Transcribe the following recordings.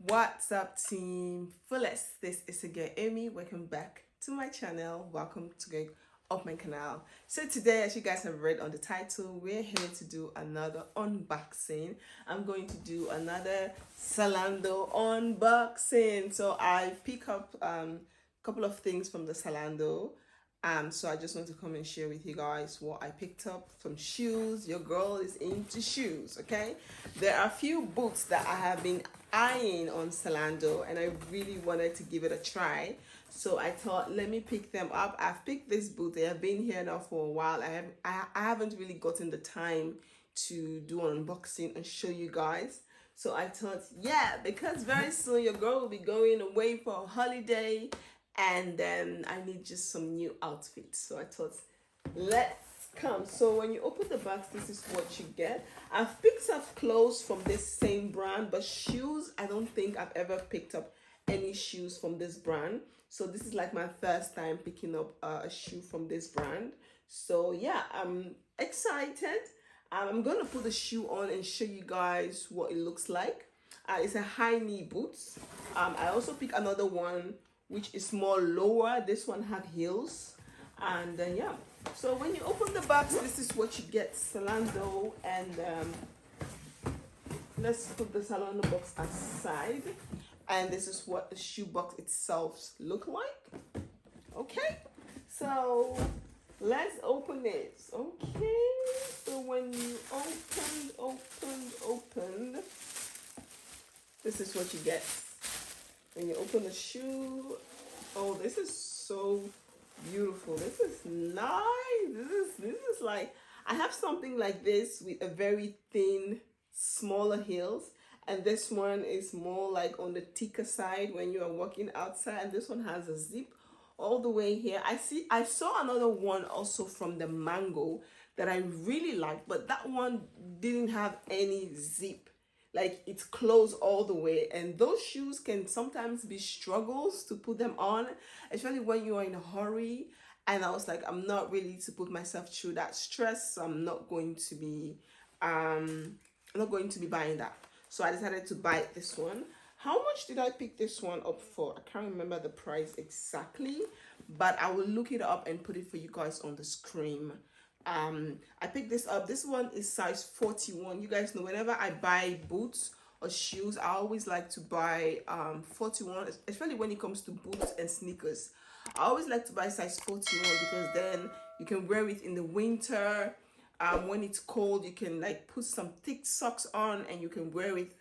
What's up, team Fullest? This is again Amy. Welcome back to my channel. Welcome to going up my canal. So today, as you guys have read on the title, we're here to do another unboxing. I'm going to do another Zalando unboxing. So I pick up a couple of things from the Zalando. So I just want to come and share with you guys what I picked up. Some shoes. Your girl is into shoes, okay? There are a few boots that I have been eyeing on Zalando and I really wanted to give it a try. So I thought, let me pick them up. I've picked this boot. They have been here now for a while. I haven't really gotten the time to do an unboxing and show you guys. So I thought, yeah, because very soon your girl will be going away for a holiday and then I need just some new outfits. So I thought, let's come. So when you open the box, this is what you get. I've picked up clothes from this same brand, but shoes, I don't think I've ever picked up any shoes from this brand. So this is like my first time picking up a shoe from this brand. So yeah, I'm excited. I'm gonna put the shoe on and show you guys what it looks like. It's a high knee boots. I also pick another one which is more lower. This one have heels, and then yeah. So when you open the box, this is what you get. Zalando, and let's put the Zalando box aside, and this is what the shoe box itself look like. Okay, so let's open it. Okay, so when you open, this is what you get. When you open the shoe, oh, this is so beautiful. This is nice. This is like, I have something like this with a very thin, smaller heels, and this one is more like on the thicker side when you are walking outside, and this one has a zip all the way here. I saw another one also from the Mango that I really liked, but that one didn't have any zip. Like, it's closed all the way, and those shoes can sometimes be struggles to put them on, especially when you are in a hurry. And I was like, I'm not really to put myself through that stress, so I'm not going to be buying that. So I decided to buy this one. How much did I pick this one up for? I can't remember the price exactly, but I will look it up and put it for you guys on the screen. I picked this up. This one is size 41. You guys know whenever I buy boots or shoes, I always like to buy 41, especially when it comes to boots and sneakers. I always like to buy size 41 because then you can wear it in the winter. When it's cold, you can like put some thick socks on and you can wear it.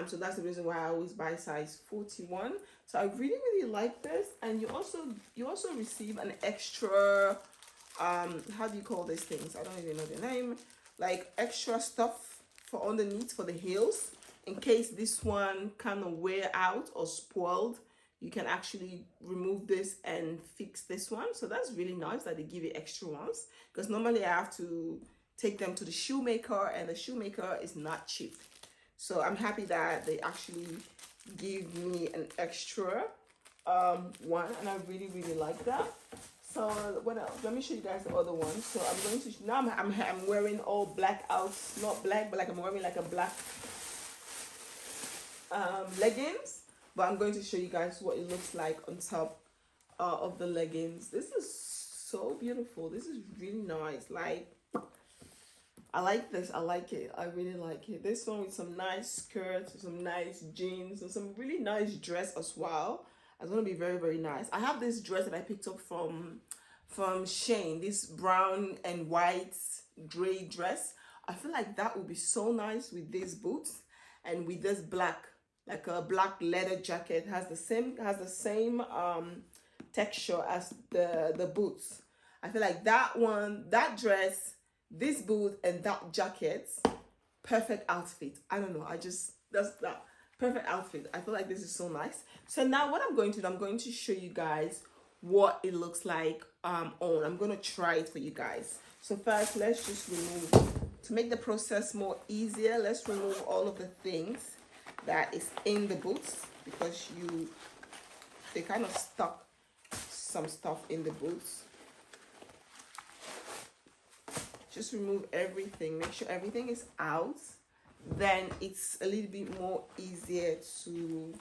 So that's the reason why I always buy size 41. So I really like this. And you also receive an extra how do you call these things? I don't even know the name. Like extra stuff for underneath for the heels, in case this one kind of wear out or spoiled. You can actually remove this and fix this one. So that's really nice that they give you extra ones, because normally I have to take them to the shoemaker, and the shoemaker is not cheap. So I'm happy that they actually give me an extra one, and I really like that. So what else? Let me show you guys the other one. So I'm going to now I'm wearing all black out, not black, but like I'm wearing like a black leggings. But I'm going to show you guys what it looks like on top of the leggings. This is so beautiful. This is really nice. Like, I like this. I like it. I really like it. This one with some nice skirts, some nice jeans, and some really nice dress as well. It's gonna be very nice. I have this dress that I picked up from Shane. This brown and white gray dress. I feel like that would be so nice with these boots and with this black, like a black leather jacket. Has the same texture as the boots. I feel like that one, that dress, this boot, and that jacket, perfect outfit. I don't know. That's that perfect outfit. I feel like this is so nice. So now what I'm going to show you guys what it looks like on. I'm going to try it for you guys. So first, let's just remove, to make the process more easier, let's remove all of the things that is in the boots, because they kind of stuck some stuff in the boots. Just remove everything, make sure everything is out. Then it's a little bit more easier to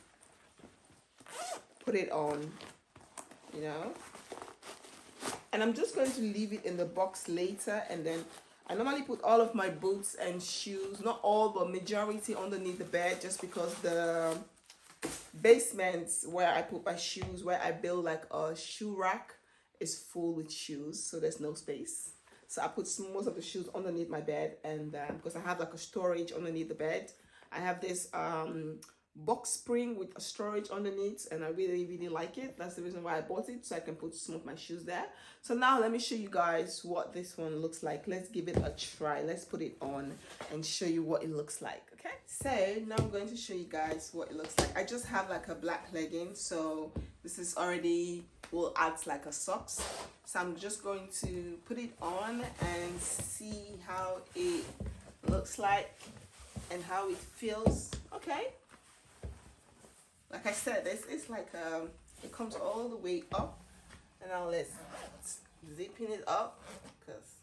put it on, you know. And I'm just going to leave it in the box later, and then I normally put all of my boots and shoes, not all but majority, underneath the bed, just because the basement where I put my shoes, where I build like a shoe rack, is full with shoes, so there's no space. So I put most of the shoes underneath my bed, and because I have like a storage underneath the bed. I have this box spring with a storage underneath, and I really like it. That's the reason why I bought it, so I can put some of my shoes there. So now let me show you guys what this one looks like. Let's give it a try. Let's put it on and show you what it looks like. Okay, so now I'm going to show you guys what it looks like. I just have like a black legging, so this is already will act like a socks. So I'm just going to put it on and see how it looks like and how it feels. Okay, like I said, this is like it comes all the way up, and now let's zipping it up, because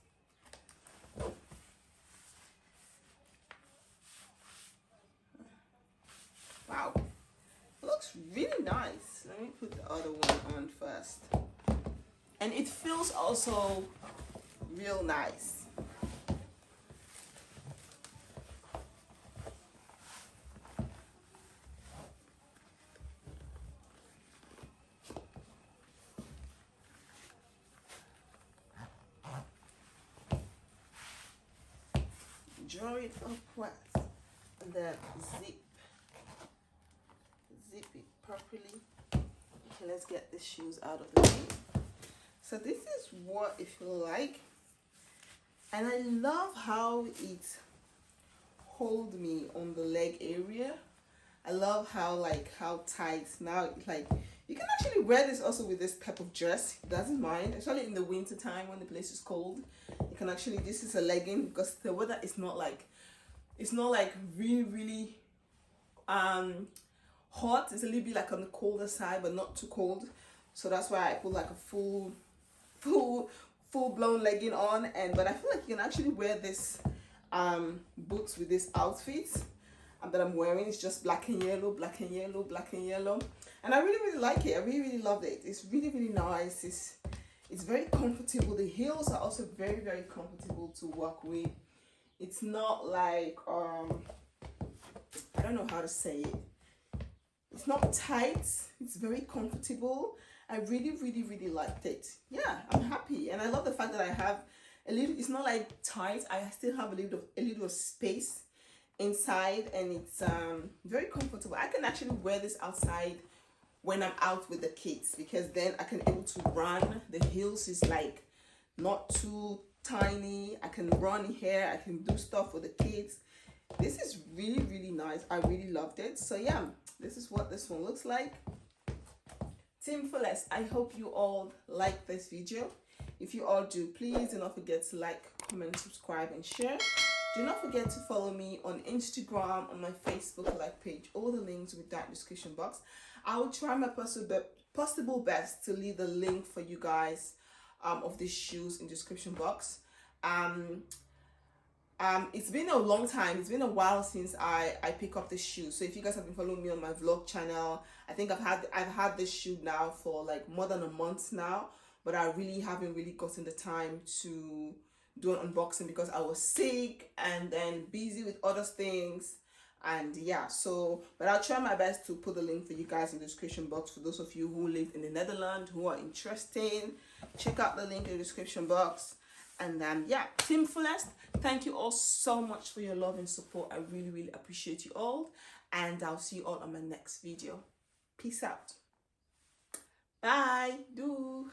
wow, it looks really nice. Let me put the other one on first, and it feels also real nice. Draw it upwards and then zip it properly. Okay, let's get the shoes out of the way. So this is what it feels like, and I love how it hold me on the leg area. I love how tight now, like you can actually wear this also with this type of dress. It doesn't mind, especially in the winter time when the place is cold. You can actually, this is a legging because the weather is not like, it's not like really hot. It's a little bit like on the colder side, but not too cold. So that's why I put like a full blown legging on. And but I feel like you can actually wear this boots with this outfit that I'm wearing. It's just black and yellow, black and yellow, black and yellow, and I really like it. I really love it. It's really nice. It's very comfortable. The heels are also very comfortable to walk with. It's not like I don't know how to say it. It's not tight. It's very comfortable. I really liked it. Yeah, I'm happy, and I love the fact that I have a little. It's not like tight. I still have a little space inside, and it's very comfortable. I can actually wear this outside when I'm out with the kids, because then I can able to run. The heels is like not too tiny. I can run here. I can do stuff with the kids. This is really nice. I really loved it. So yeah, this is what this one looks like. Team Fullest, I hope you all like this video. If you all do, please do not forget to like, comment, subscribe, and share. Do not forget to follow me on Instagram, on my Facebook like page. All the links with that description box. I will try my possible best to leave the link for you guys of these shoes in description box. It's been a long time. It's been a while since I pick up the shoe. So if you guys have been following me on my vlog channel, I think I've had this shoe now for like more than a month now, but I really haven't gotten the time to do an unboxing because I was sick and then busy with other things. And yeah, so but I'll try my best to put the link for you guys in the description box. For those of you who live in the Netherlands who are interested, check out the link in the description box. And yeah, Team Fullest, thank you all so much for your love and support. I really appreciate you all, and I'll see you all on my next video. Peace out. Bye. Do